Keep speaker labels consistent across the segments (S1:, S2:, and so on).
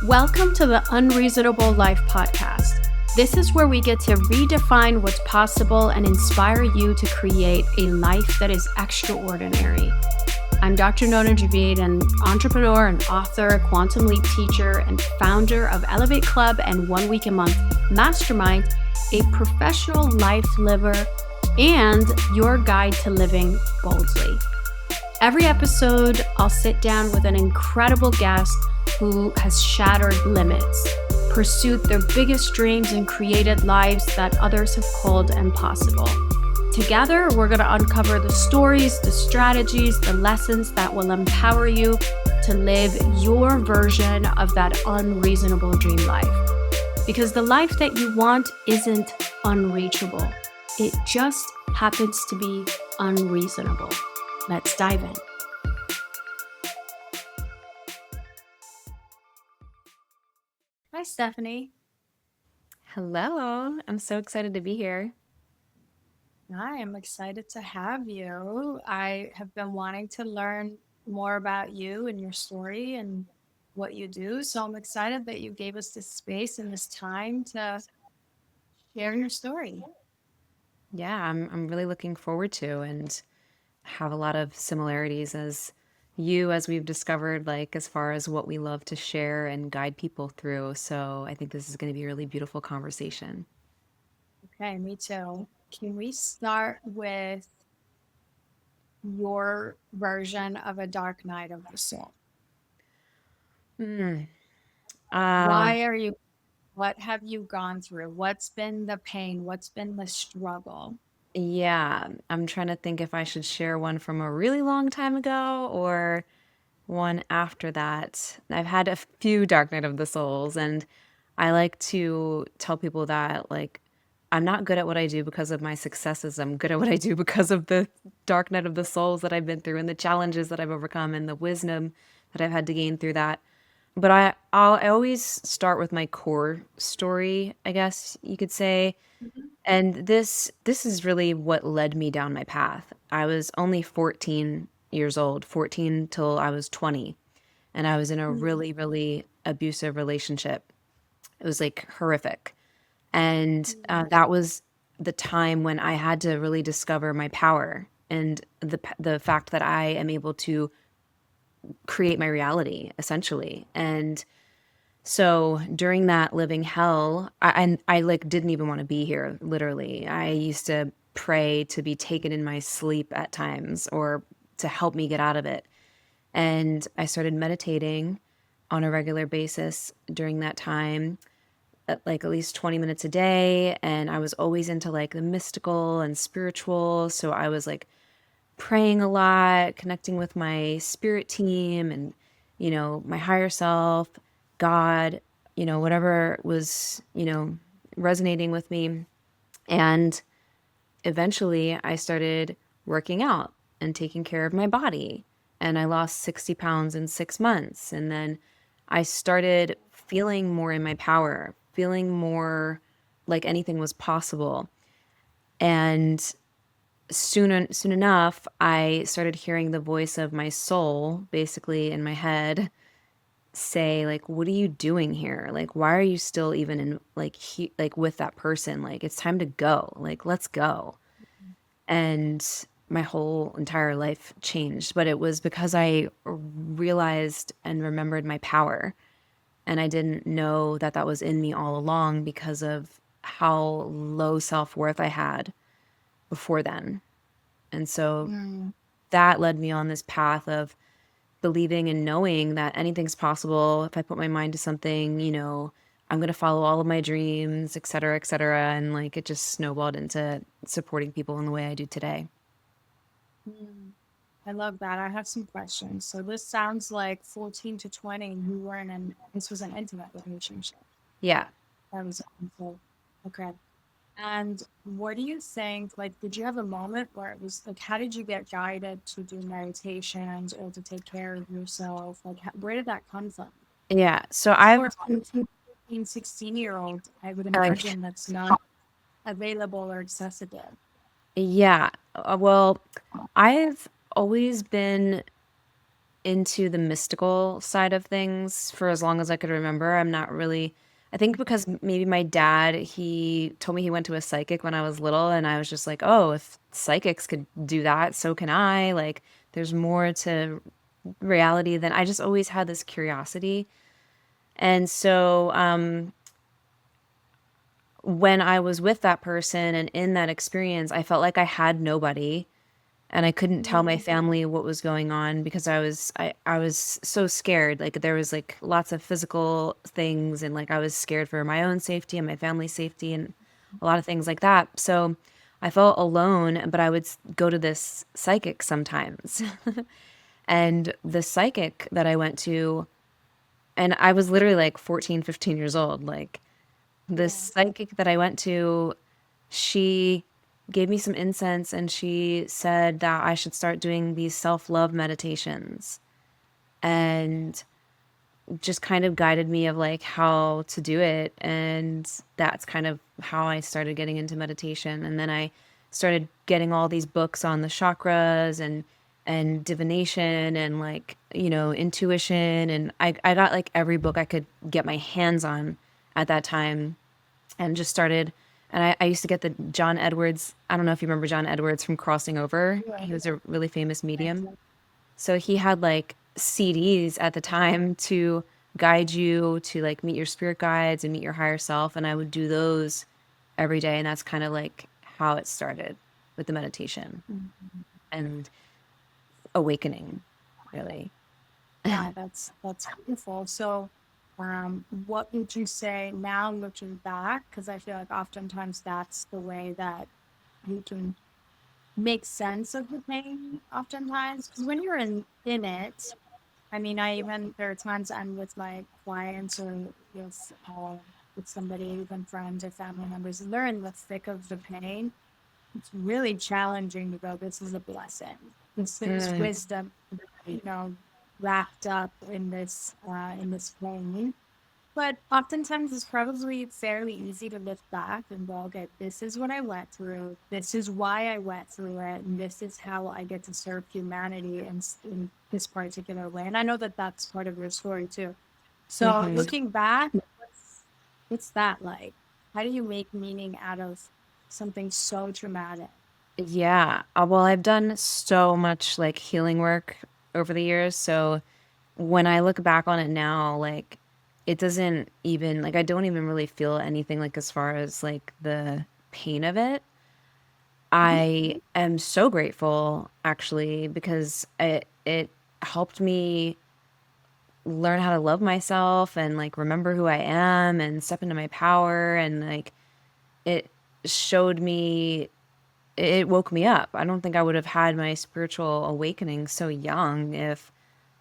S1: Welcome to the Unreasonable Life podcast. This is where we get to redefine what's possible and inspire you to create a life that is extraordinary. I'm Dr. Nona, an entrepreneur and author, quantum leap teacher, and founder of Elevate Club and 1 Week a Month Mastermind, a professional life liver, and your guide to living boldly. Every episode, I'll sit down with an incredible guest who has shattered limits, pursued their biggest dreams, and created lives that others have called impossible. Together, we're going to uncover the stories, the strategies, the lessons that will empower you to live your version of that unreasonable dream life. Because the life that you want isn't unreachable. It just happens to be unreasonable. Let's dive in. Hi, Stephanie.
S2: Hello, I'm so excited to be here.
S1: Hi, I'm excited to have you. I have been wanting to learn more about you and your story and what you do. So I'm excited that you gave us this space and this time to share your story.
S2: Yeah, I'm really looking forward to and have a lot of similarities as we've discovered, like as far as what we love to share and guide people through. So I think this is going to be a really beautiful conversation.
S1: Okay, me too. Can we start with your version of a dark night of the soul?
S2: Mm. Uh,
S1: Why are you, what have you gone through? What's been the pain? What's been the struggle?
S2: yeah, I'm trying to think if I should share one from a really long time ago or one after that. I've had a few Dark Night of the Souls, and I like to tell people that, like, I'm not good at what I do because of my successes. I'm good at what I do because of the Dark Night of the Souls that I've been through and the challenges that I've overcome and the wisdom that I've had to gain through that. But I always start with my core story, I guess you could say. And this is really what led me down my path. I was only 14 years old, 14 till I was 20, and I was in a
S1: Mhm.
S2: really, really abusive relationship. It was like horrific. And that was the time when I had to really discover my power and the fact that I am able to create my reality essentially. And so during that living hell, I like didn't even want to be here, literally. I used to pray to be taken in my sleep at times or to help me get out of it. And I started meditating on a regular basis during that time, at least 20 minutes a day. And I was always into like the mystical and spiritual. So I was like praying a lot, connecting with my spirit team and, my higher self, God, whatever was, resonating with me. And eventually I started working out and taking care of my body. And I lost 60 pounds in 6 months. And then I started feeling more in my power, feeling more like anything was possible. And soon enough, I started hearing the voice of my soul basically in my head say like, what are you doing here? Like, why are you still even in like with that person? Like, it's time to go. Like, let's go. And my whole entire life changed, but it was because I realized and remembered my power, and I didn't know that that was in me all along because of how low self-worth I had before then. And so
S1: Mm.
S2: that led me on this path of believing and knowing that anything's possible. If I put my mind to something, I'm going to follow all of my dreams, et cetera, et cetera. And like it just snowballed into supporting people in the way I do today.
S1: Mm. I love that. I have some questions. So this sounds like 14 to 20, you were this was an intimate relationship.
S2: Yeah.
S1: That was so, okay. And what do you think, like, did you have a moment where it was like, how did you get guided to do meditations or to take care of yourself? Like, where did that come from?
S2: Yeah. So
S1: For
S2: I've,
S1: a 15, 16-year-old, I would
S2: like,
S1: imagine that's not available or accessible.
S2: yeah. Well, I've always been into the mystical side of things for as long as I could remember. I'm not really, I think because maybe my dad, he told me he went to a psychic when I was little, and I was just like, oh, if psychics could do that, so can I. Like, there's more to reality than I just always had this curiosity. And so, when I was with that person and in that experience, I felt like I had nobody and I couldn't tell my family what was going on because I was so scared. Like there was like lots of physical things and like I was scared for my own safety and my family's safety and a lot of things like that. So I felt alone, but I would go to this psychic sometimes. And the psychic that I went to, and I was literally like 14, 15 years old, like the
S3: Yeah.
S2: psychic that I went to, she gave me some incense and she said that I should start doing these self-love meditations and just kind of guided me of like how to do it. And that's kind of how I started getting into meditation. And then I started getting all these books on the chakras and divination and like, intuition. And I got like every book I could get my hands on at that time and just started. And I used to get the John Edwards. I don't know if you remember John Edwards from Crossing Over. He
S3: Right.
S2: was a really famous medium.
S3: Exactly.
S2: So he had like CDs at the time to guide you to like meet your spirit guides and meet your higher self. And I would do those every day. And that's kind of like how it started with the meditation and awakening, really.
S3: Yeah, that's beautiful. So, what would you say now looking back? Because I feel like oftentimes that's the way that you can make sense of the pain. Oftentimes, because when you're in it, I mean, I even there are times I'm with my clients or with somebody, even friends or family members, and they're in the thick of the pain. It's really challenging to go, this is a blessing. This is
S2: Mm,
S3: wisdom, you know, wrapped up in this pain. But oftentimes it's probably fairly easy to look back and go, okay, this is what I went through. This is why I went through it. And this is how I get to serve humanity in this particular way. And I know that that's part of your story too. So
S2: mhm.
S3: looking back, what's that like? How do you make meaning out of something so traumatic?
S2: Yeah. Well, I've done so much like healing work over the years. So when I look back on it now, like it doesn't even like I don't even really feel anything like as far as like the pain of it. I am so grateful actually because it helped me learn how to love myself and like remember who I am and step into my power and like it showed me it woke me up. I don't think I would have had my spiritual awakening so young if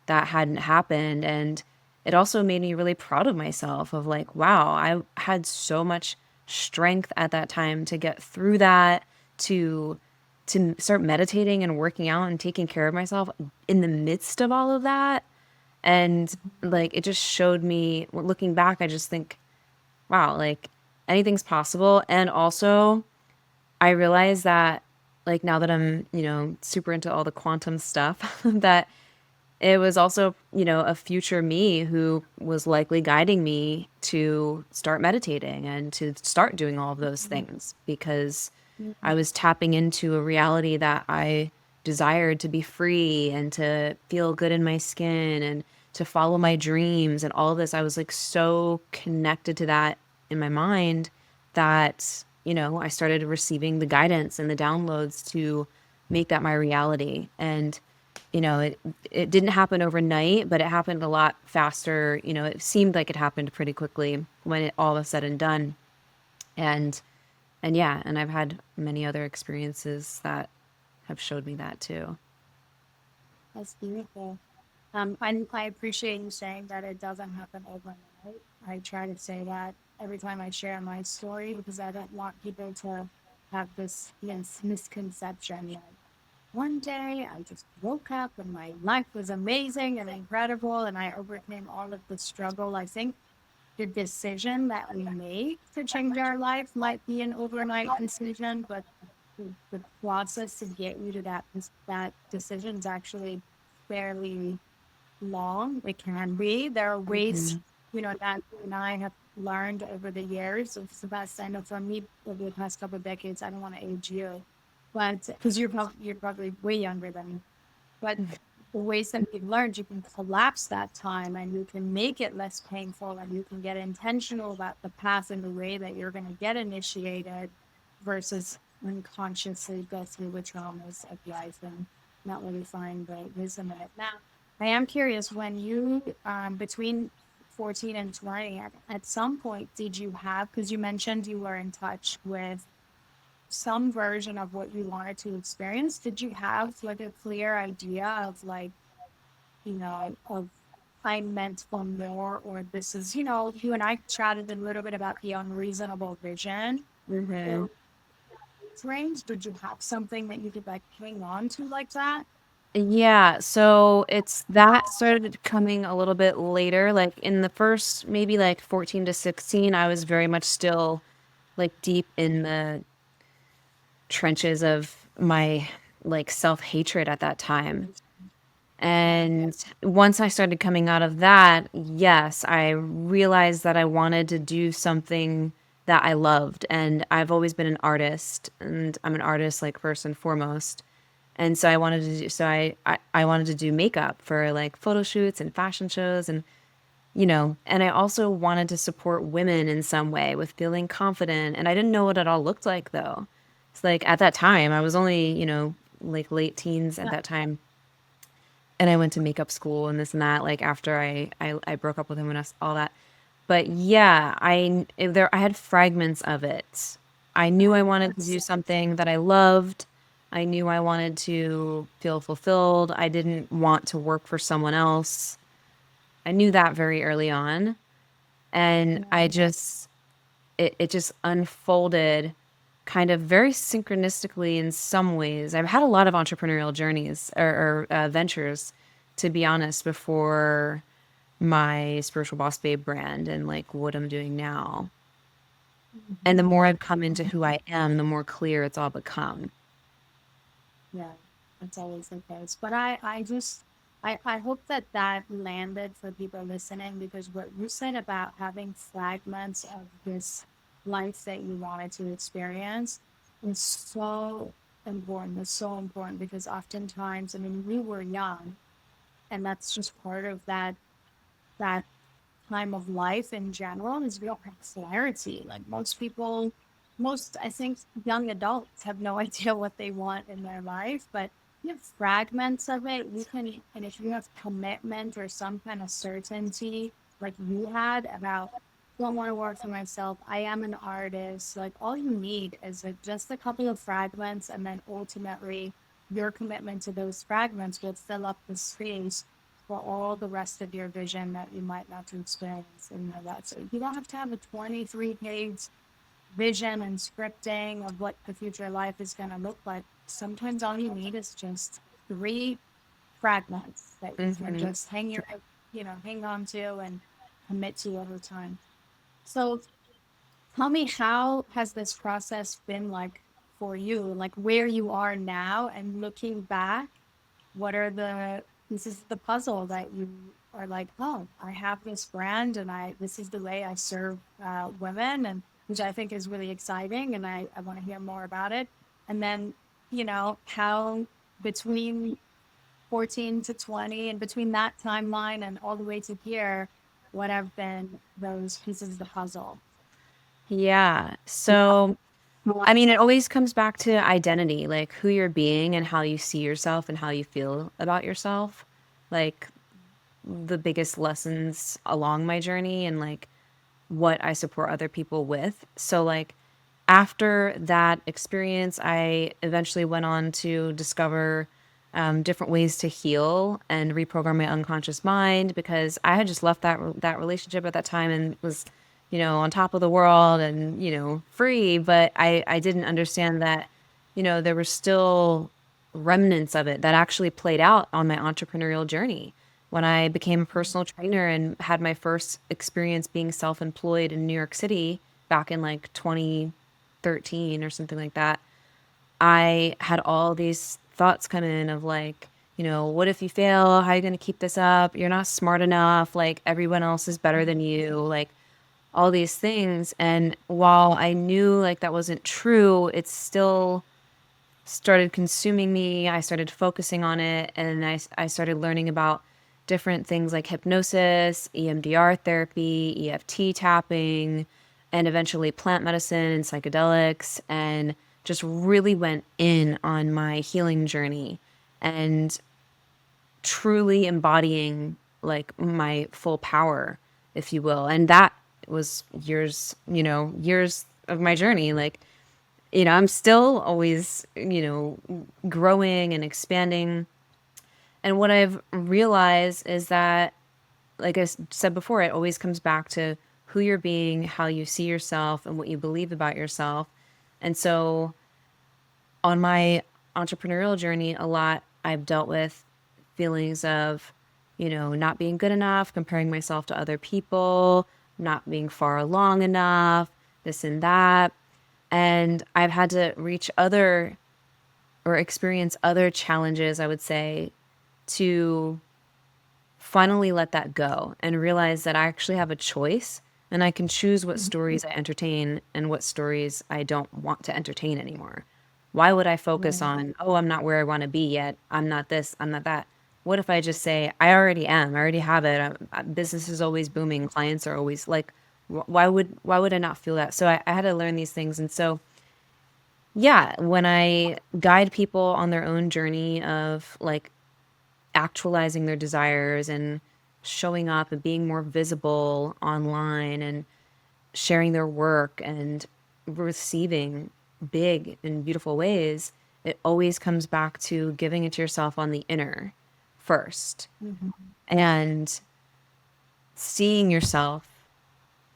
S2: that hadn't happened. And it also made me really proud of myself of like, wow, I had so much strength at that time to get through that, to start meditating and working out and taking care of myself in the midst of all of that. And like it just showed me looking back, I just think, wow, like anything's possible. And also I realized that like now that I'm, super into all the quantum stuff, that it was also, a future me who was likely guiding me to start meditating and to start doing all of those things because I was tapping into a reality that I desired to be free and to feel good in my skin and to follow my dreams and all of this. I was like so connected to that in my mind that, I started receiving the guidance and the downloads to make that my reality. And it didn't happen overnight, but it happened a lot faster. It seemed like it happened pretty quickly when it all was said and done. And and yeah, and I've had many other experiences that have showed me that too.
S3: That's beautiful. I appreciate you saying that it doesn't happen overnight. I try to say that every time I share my story because I don't want people to have this misconception. Like one day I just woke up and my life was amazing and incredible and I overcame all of the struggle. I think the decision that we make to change our life might be an overnight decision, but the process to get you to that decision is actually fairly. long. It can be. There are ways,
S2: Mhm.
S3: that you and I have learned over the years. Of Sebastian, I know for me over the past couple of decades, I don't want to age you, but because you're probably way younger than me, but the ways that you've learned, you can collapse that time and you can make it less painful and you can get intentional about the path and the way that you're going to get initiated versus unconsciously go through the traumas of life and not really find the wisdom in it. Now, I am curious when you, between 14 and 20, at some point, did you have, because you mentioned you were in touch with some version of what you wanted to experience, did you have like a clear idea of like, of I meant for more, or this is, you and I chatted a little bit about the unreasonable vision
S2: Mhm.
S3: or range. Did you have something that you could like hang on to like that?
S2: Yeah, so it's that started coming a little bit later. Like in the first maybe like 14 to 16, I was very much still like deep in the trenches of my like self-hatred at that time.
S3: Yeah.
S2: And once I started coming out of that, yes, I realized that I wanted to do something that I loved. And I've always been an artist, and I'm an artist like first and foremost. And so I wanted to do so I wanted to do makeup for like photo shoots and fashion shows and and I also wanted to support women in some way with feeling confident. And I didn't know what it all looked like though. It's like at that time I was only, like late teens at
S3: Yeah.
S2: that time. And I went to makeup school and this and that, like after I broke up with him and all that. But yeah, I had fragments of it. I knew I wanted to
S3: That's
S2: do something that I loved. I knew I wanted to feel fulfilled. I didn't want to work for someone else. I knew that very early on. And
S3: yeah.
S2: it just unfolded kind of very synchronistically in some ways. I've had a lot of entrepreneurial journeys or ventures, to be honest, before my Spiritual Boss Babe brand and like what I'm doing now. And the
S3: Mhm.
S2: more I've come into who I am, the more clear it's all become.
S3: Yeah, that's always the case. But I hope that that landed for people listening because what you said about having fragments of this life that you wanted to experience is so important. It's so important because oftentimes, I mean, we were young, and that's just part of that time of life in general is we don't have clarity. Like most people, most I think young adults have no idea what they want in their life, but you have fragments of it. You can, and if you have commitment or some kind of certainty, like you had about, don't want to work for myself. I am an artist. Like all you need is like just a couple of fragments, and then ultimately your commitment to those fragments will fill up the space for all the rest of your vision that you might not to experience and that. So you don't have to have a 23-page vision and scripting of what the future life is going to look like. Sometimes all you need is just three fragments that you can
S2: Hmm.
S3: just hang on to and commit to over time. So tell me, how has this process been like for you? Like where you are now and looking back, what are the pieces of the puzzle that you are like, oh, I have this brand and this is the way I serve women, and which I think is really exciting, and I want to hear more about it. And then, how between 14 to 20 and between that timeline and all the way to here, what have been those pieces of the puzzle?
S2: Yeah. So, I mean, it always comes back to identity, like who you're being and how you see yourself and how you feel about yourself. Like the biggest lessons along my journey and like what I support other people with. So, like, after that experience, I eventually went on to discover different ways to heal and reprogram my unconscious mind because I had just left that relationship at that time and was, on top of the world and free. But I didn't understand that, there were still remnants of it that actually played out on my entrepreneurial journey when I became a personal trainer and had my first experience being self-employed in New York City back in like 2013 or something like that. I had all these thoughts come in of like, what if you fail? How are you going to keep this up? You're not smart enough. Like everyone else is better than you. Like all these things. And while I knew like that wasn't true, it still started consuming me. I started focusing on it, and I started learning about different things like hypnosis, EMDR therapy, EFT tapping, and eventually plant medicine and psychedelics, and just really went in on my healing journey and truly embodying like my full power, if you will. And that was years of my journey. Like, I'm still always, growing and expanding. And what I've realized is that, like said before, it always comes back to who you're being, how you see yourself, and what you believe about yourself. And so on my entrepreneurial journey, a lot I've dealt with feelings of, not being good enough, comparing myself to other people, not being far along enough, this and that. And I've had to reach other or experience other challenges, I would say, to finally let that go and realize that I actually have a choice and I can choose what stories I entertain and what stories I don't want to entertain anymore. Why would I focus
S3: Right.
S2: on, oh, I'm not where I want to be yet. I'm not this, I'm not that. What if I just say, I already am, I already have it. Business is always booming. Clients are always like, why would I not feel that? So I had to learn these things. And so, yeah, when I guide people on their own journey of like actualizing their desires and showing up and being more visible online and sharing their work and receiving big and beautiful ways, it always comes back to giving it to yourself on the inner first
S3: Mhm.
S2: and seeing yourself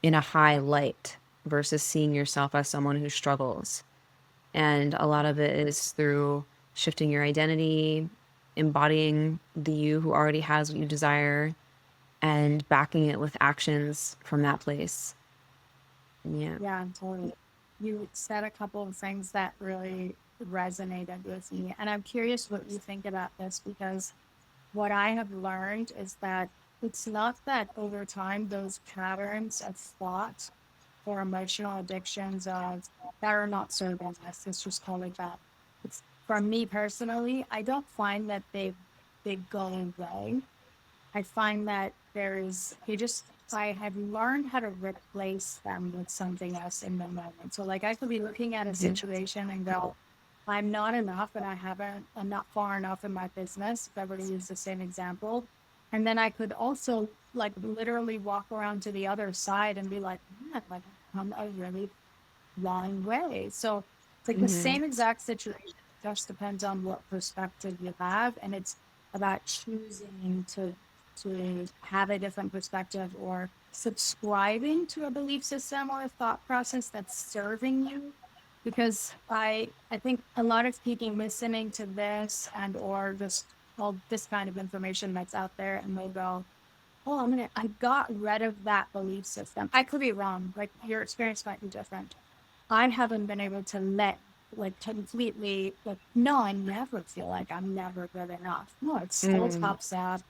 S2: in a high light versus seeing yourself as someone who struggles. And a lot of it is through shifting your identity, embodying the you who already has what you desire, and backing it with actions from that place. Yeah.
S3: Yeah, totally. You said a couple of things that really resonated with me. And I'm curious what you think about this because what I have learned is that it's not that over time those patterns of thought or emotional addictions that are not serving us, let's just call it that. It's for me personally, I don't find that they go away. I find that I have learned how to replace them with something else in the moment. So, like, I could be looking at a
S2: Yeah.
S3: situation and go, I'm not enough and I'm not far enough in my business, if I were to use the same example. And then I could also, like, literally walk around to the other side and be like, man, like, I'm a really long way. So, it's like the
S2: Hmm.
S3: same exact situation, just depends on what perspective you have. And it's about choosing to have a different perspective or subscribing to a belief system or a thought process that's serving you. Because I think a lot of people listening to this and or just all this kind of information that's out there and they go, oh, I got rid of that belief system. I could be wrong. Like your experience might be different. I haven't been able to let like completely like no, I never feel like I'm never good enough. No, it still
S2: Mm.
S3: pops up.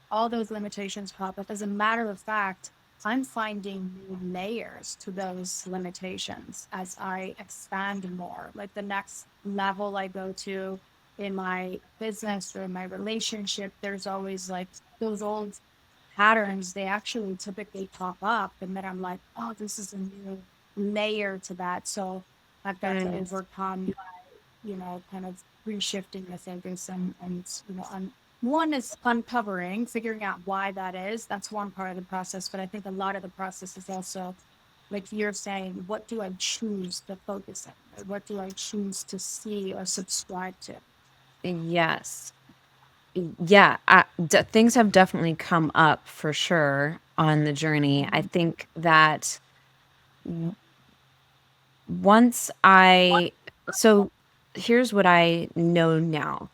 S3: All those limitations pop up. As a matter of fact, I'm finding new layers to those limitations as I expand more. Like the next level I go to in my business or in my relationship, there's always like those old patterns, they actually typically pop up. And then I'm like, oh, this is a new layer to that. So I've got to
S2: Mm.
S3: overcome by, kind of reshifting the focus one is uncovering, figuring out why that is. That's one part of the process. But I think a lot of the process is also, like you're saying, what do I choose to focus on? What do I choose to see or subscribe to?
S2: Yes. Yeah. Things have definitely come up for sure on the journey. I
S3: Mhm.
S2: think that once I, so here's what I know now.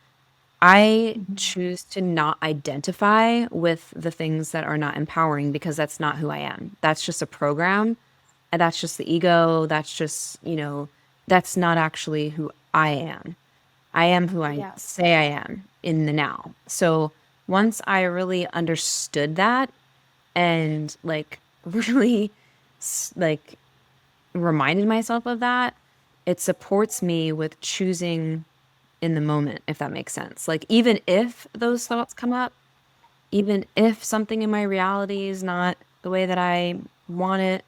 S2: I
S3: Mhm.
S2: choose to not identify with the things that are not empowering because that's not who I am. That's just a program. And that's just the ego. That's just, that's not actually who I am. I am who I
S3: Yes.
S2: say I am in the now. So once I really understood that and like really like reminded myself of that, it supports me with choosing in the moment, if that makes sense. Like even if those thoughts come up, even if something in my reality is not the way that I want it,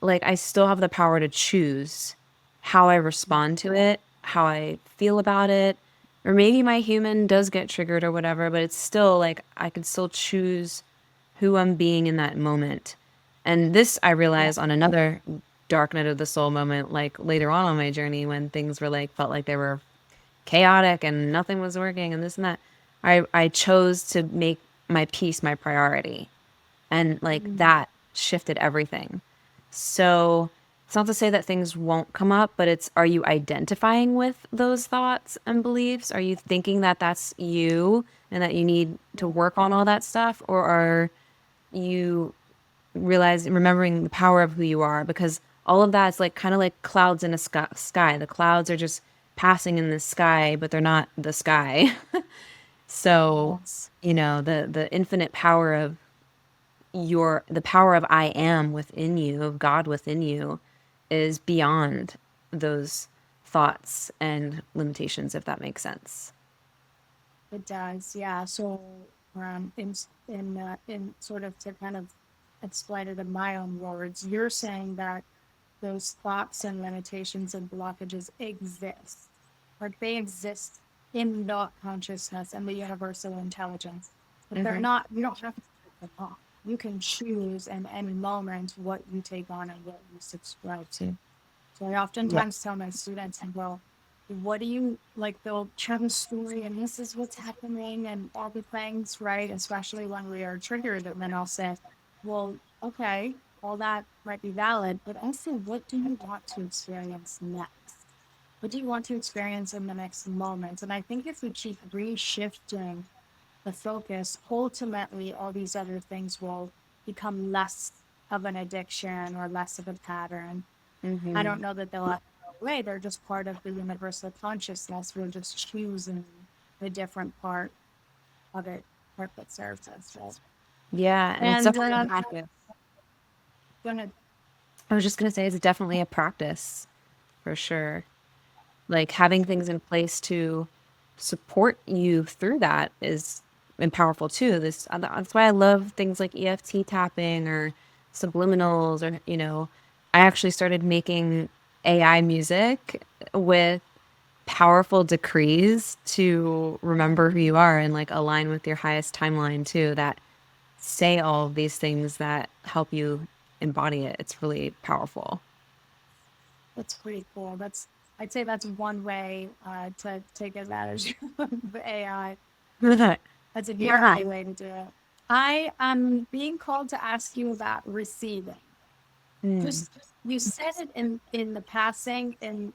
S2: like I still have the power to choose how I respond to it, how I feel about it. Or maybe my human does get triggered or whatever, but it's still like I can still choose who I'm being in that moment. And this I
S3: Yeah.
S2: realized on another dark night of the soul moment, like later on my journey when things were like felt like they were chaotic and nothing was working and this and that. I chose to make my peace my priority. And like
S3: Mm.
S2: that shifted everything. So it's not to say that things won't come up, but it's, are you identifying with those thoughts and beliefs? Are you thinking that that's you and that you need to work on all that stuff? Or are you remembering the power of who you are? Because all of that is like kind of like clouds in a sky. The clouds are just passing in the sky, but they're not the sky. So,
S3: Yes.
S2: the infinite power of the power of I am within you, of God within you, is beyond those thoughts and limitations, if that makes sense.
S3: It does, yeah. So, in sort of to kind of explain it in my own words, you're saying that those thoughts and limitations and blockages exist, like they exist in the consciousness and the universal intelligence, but they're
S2: Mm-hmm.
S3: not. You don't have to take them on. You can choose in any moment what you take on and what you subscribe to. So I
S2: Yeah.
S3: oftentimes tell my students, and well, what do you like? They'll tell a story, and this is what's happening, and all the things, right? Especially when we are triggered, and then I'll say, well, okay, all that might be valid, but also, what do you want to experience next? What do you want to experience in the next moment? And I think if we keep reshifting the focus, ultimately, all these other things will become less of an addiction or less of a pattern. I
S2: Mm-hmm.
S3: don't know that they'll ever go away. They're just part of the universal consciousness. We're just choosing the different of it, part that serves us. Right?
S2: Yeah. And it's
S3: And
S2: definitely a practice.
S3: gonna,
S2: I was just going to say it's definitely a practice for sure. Like having things in place to support you through that is and powerful too. That's why I love things like EFT tapping or subliminals or I actually started making AI music with powerful decrees to remember who you are and like align with your highest timeline too, that say all of these things that help you embody it. It's really powerful.
S3: that's pretty cool. I'd say that's one way to take advantage of the AI. That's a great way to do it. I am being called to ask you about receiving.
S2: Mm.
S3: Just you said it in the passing in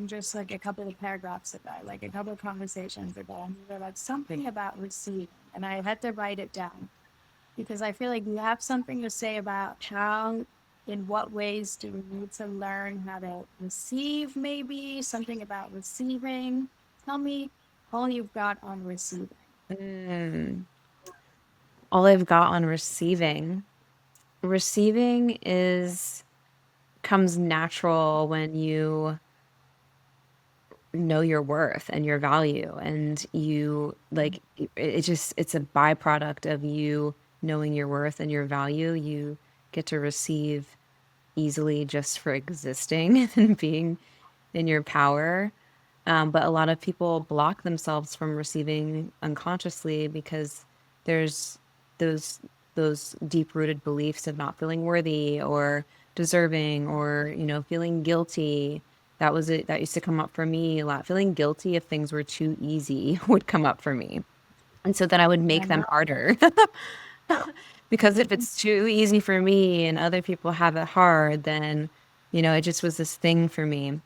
S3: just like a couple of paragraphs ago, like a couple of conversations ago, and you were like something about receiving, and I had to write it down because I feel like you have something to say about how, in what ways do we need to learn how to receive, maybe something about receiving. Tell me all you've got on receiving.
S2: Mm. All I've got on receiving is comes natural when you know your worth and your value and you like it's a byproduct of you knowing your worth and your value. You get to receive easily just for existing and being in your power. But a lot of people block themselves from receiving unconsciously because there's those those deep rooted beliefs of not feeling worthy or deserving or feeling guilty. That was it. That used to come up for me a lot. Feeling guilty if things were too easy would come up for me, and so then I would
S3: I
S2: make them
S3: know.
S2: harder. Because if it's too easy for me and other people have it hard, then it just was this thing for me.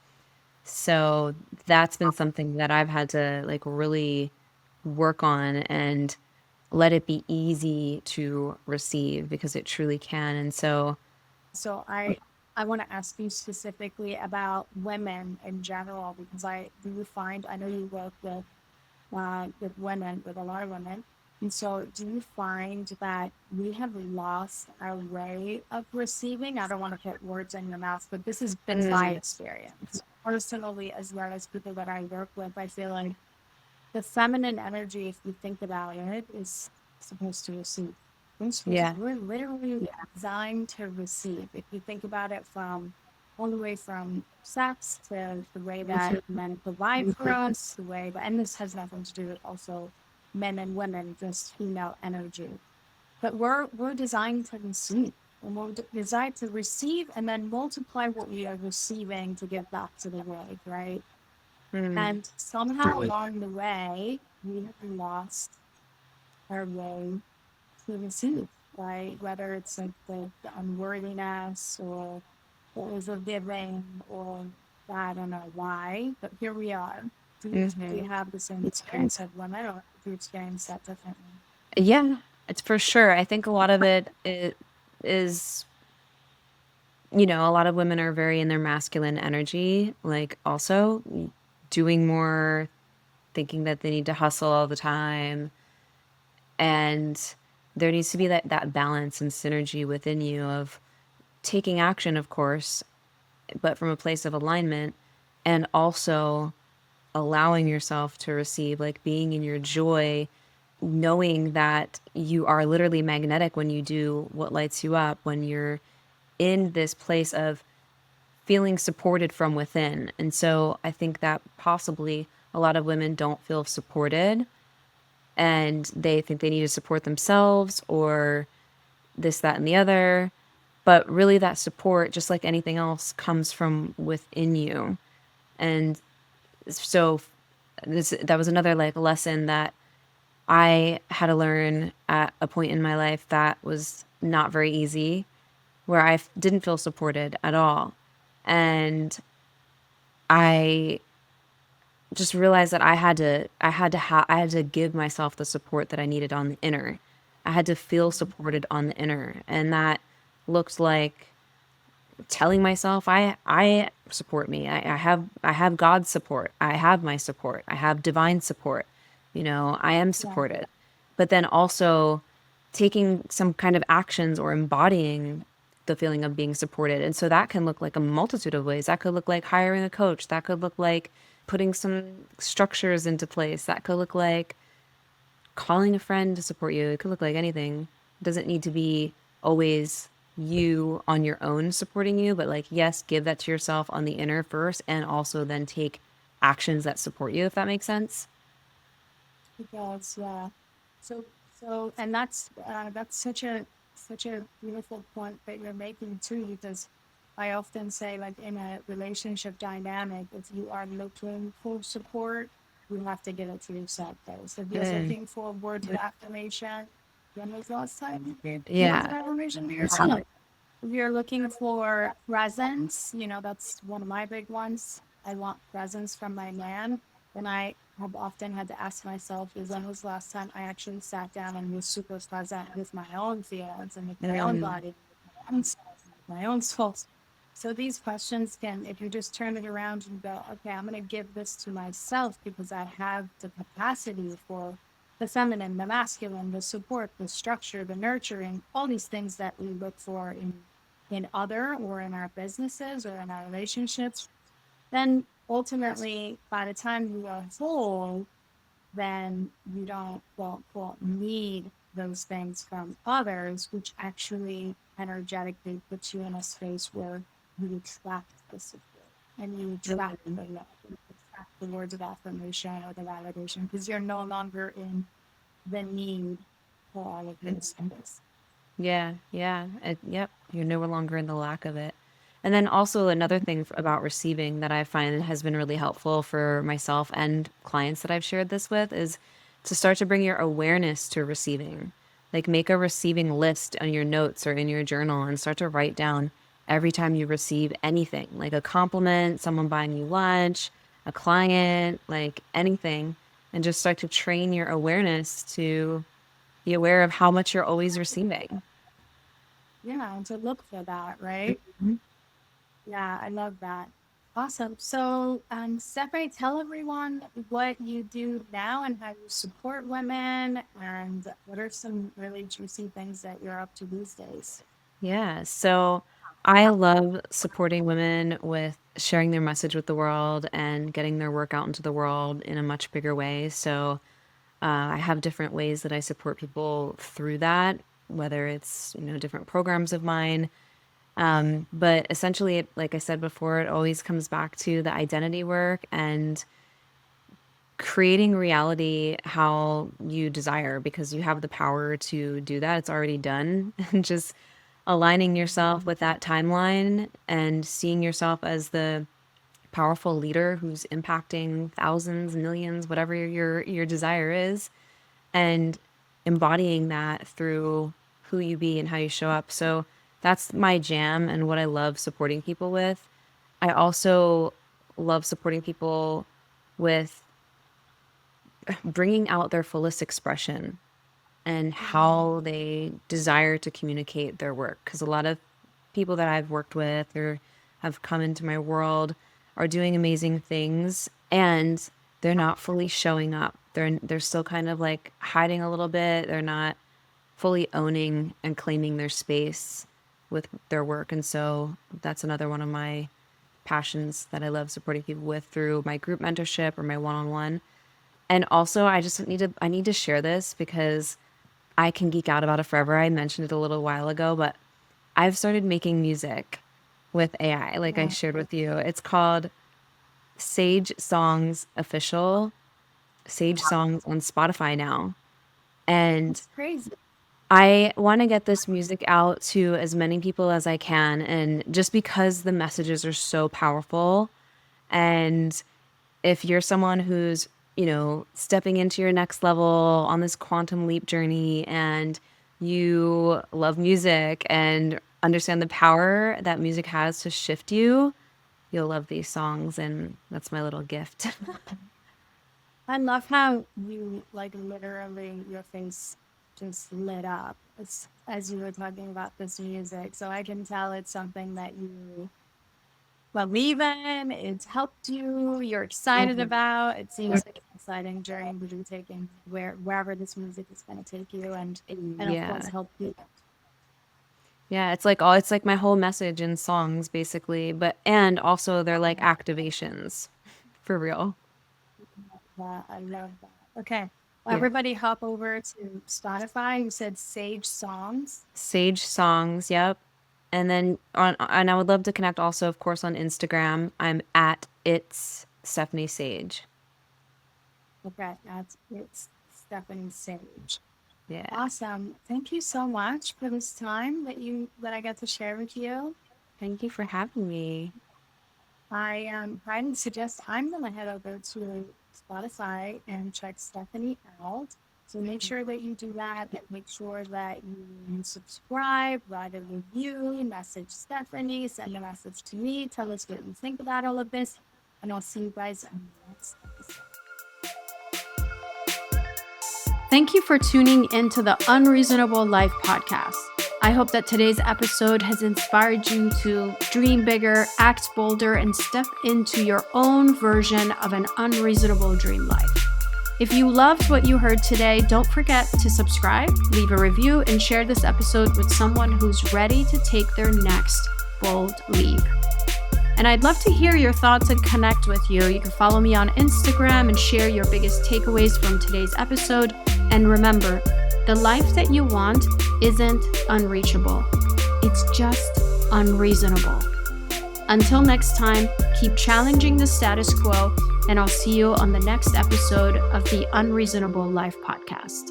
S2: So that's been something that I've had to like really work on and let it be easy to receive because it truly can. And so,
S3: So I want to ask you specifically about women in general, because I know you work with women, with a lot of women. And so, do you find that we have lost our way of receiving? I don't want to put words in your mouth, but this has been my experience personally, as well as people that I work with. I feel like the feminine energy, if you think about it, is supposed to receive.
S2: Yeah.
S3: We're literally designed to receive. If you think about it from all the way from sex to the way that men provide for us, the way, and this has nothing to do with also men and women, just female energy. But we're designed to receive. And we're designed to receive and then multiply what we are receiving to give back to the world, right?
S2: Mm.
S3: And somehow along the way, we have lost our way to receive, right? Whether it's like the unworthiness or what was a giving or I don't know why, but here we are. Do you have the same experience as women, or do you experience that differently?
S2: Yeah, it's for sure. I think a lot of it is, a lot of women are very in their masculine energy, like also doing more, thinking that they need to hustle all the time. And there needs to be that balance and synergy within you of taking action, of course, but from a place of alignment, and also allowing yourself to receive, like being in your joy, knowing that you are literally magnetic when you do what lights you up, when you're in this place of feeling supported from within. And so I think that possibly a lot of women don't feel supported and they think they need to support themselves or this, that, and the other. But really, that support, just like anything else, comes from within you. And so that was another like lesson that I had to learn at a point in my life that was not very easy, where I didn't feel supported at all. And I just realized that I had to give myself the support that I needed on the inner. I had to feel supported on the inner, and that looked like telling myself I support me. I have God's support. I have my support. I have divine support. I am
S3: Yeah.
S2: supported. But then also taking some kind of actions or embodying the feeling of being supported. And so that can look like a multitude of ways. That could look like hiring a coach. That could look like putting some structures into place. That could look like calling a friend to support you. It could look like anything. It doesn't need to be always you on your own supporting you, but like, yes, give that to yourself on the inner first and also then take actions that support you, if that makes sense.
S3: It does, yeah. So, and that's such a beautiful point that you're making too, because I often say, like in a relationship dynamic, if you are looking for support, you have to get it to yourself first. If you're
S2: Mm.
S3: looking for words of affirmation, when was the last time you did words of
S2: Yeah.
S3: affirmation to yourself? If you're looking for presence, that's one of my big ones. I want presence from my man. And I have often had to ask myself, is when was the last time I actually sat down and was super present with my own feelings and with my own
S2: Mm.
S3: body, my own self, my own soul. So these questions can, if you just turn it around and go, okay, I'm going to give this to myself because I have the capacity for the feminine, the masculine, the support, the structure, the nurturing, all these things that we look for in other or in our businesses or in our relationships, then ultimately by the time you are whole, then you don't quote unquote need those things from others, which actually energetically puts you in a space where you attract the support and you attract the love, you attract the words of affirmation or the validation, because you're no longer in the need for all of those things.
S2: Yeah, yeah. Yep. You're no longer in the lack of it. And then also another thing about receiving that I find has been really helpful for myself and clients that I've shared this with is to start to bring your awareness to receiving. Like make a receiving list on your notes or in your journal and start to write down every time you receive anything, like a compliment, someone buying you lunch, a client, like anything, and just start to train your awareness to be aware of how much you're always receiving.
S3: Yeah, and to look for that, right? Yeah, I love that. Awesome. So, Stephanie, tell everyone what you do now and how you support women, and what are some really juicy things that you're up to these days?
S2: Yeah. So I love supporting women with sharing their message with the world and getting their work out into the world in a much bigger way. So I have different ways that I support people through that, whether it's, different programs of mine. But essentially, like I said before, it always comes back to the identity work and creating reality how you desire, because you have the power to do that. It's already done. And just aligning yourself with that timeline and seeing yourself as the powerful leader who's impacting thousands, millions, whatever your desire is, and embodying that through who you be and how you show up. So that's my jam and what I love supporting people with. I also love supporting people with bringing out their fullest expression and how they desire to communicate their work. Because a lot of people that I've worked with or have come into my world are doing amazing things, and they're not fully showing up. They're still kind of like hiding a little bit. They're not fully owning and claiming their space with their work. And so that's another one of my passions that I love supporting people with through my group mentorship or my one-on-one. And also I need to share this because I can geek out about it forever. I mentioned it a little while ago, but I've started making music with AI, like I
S3: Yeah,
S2: shared with you. It's called Sage Songs Official, Sage Songs on Spotify now. And
S3: it's crazy.
S2: I want to get this music out to as many people as I can. And just because the messages are so powerful, and if you're someone who's, stepping into your next level on this quantum leap journey, and you love music and understand the power that music has to shift you, you'll love these songs. And that's my little gift.
S3: I love how you, like, literally your face just lit up as you were talking about this music. So I can tell it's something that you believe in, it's helped you, you're excited
S2: Mhm.
S3: about. It seems like an exciting journey to be taking wherever this music is going to take you, and of course
S2: Yeah.
S3: help you.
S2: Yeah, it's like my whole message in songs basically, but and also they're like activations for real.
S3: Yeah, I love that. Okay. Well,
S2: Yeah.
S3: everybody hop over to Spotify. You said Sage Songs.
S2: Sage Songs, yep. And I would love to connect also, of course, on Instagram. I'm at it's Stephanie Sage.
S3: Okay, it's Stephanie Sage.
S2: Yeah.
S3: Awesome. Thank you so much for this time that I got to share with you.
S2: Thank you for having me.
S3: I suggest I'm gonna head over to Spotify and check Stephanie out. So make sure that you do that, and make sure that you subscribe, write a review, message Stephanie, send a message to me, tell us what you think about all of this, and I'll see you guys on the next episode.
S1: Thank you for tuning into the Unreasonable Life podcast. I hope that today's episode has inspired you to dream bigger, act bolder, and step into your own version of an unreasonable dream life. If you loved what you heard today, don't forget to subscribe, leave a review, and share this episode with someone who's ready to take their next bold leap. And I'd love to hear your thoughts and connect with you. You can follow me on Instagram and share your biggest takeaways from today's episode. And remember, the life that you want isn't unreachable. It's just unreasonable. Until next time, keep challenging the status quo, and I'll see you on the next episode of the Unreasonable Life podcast.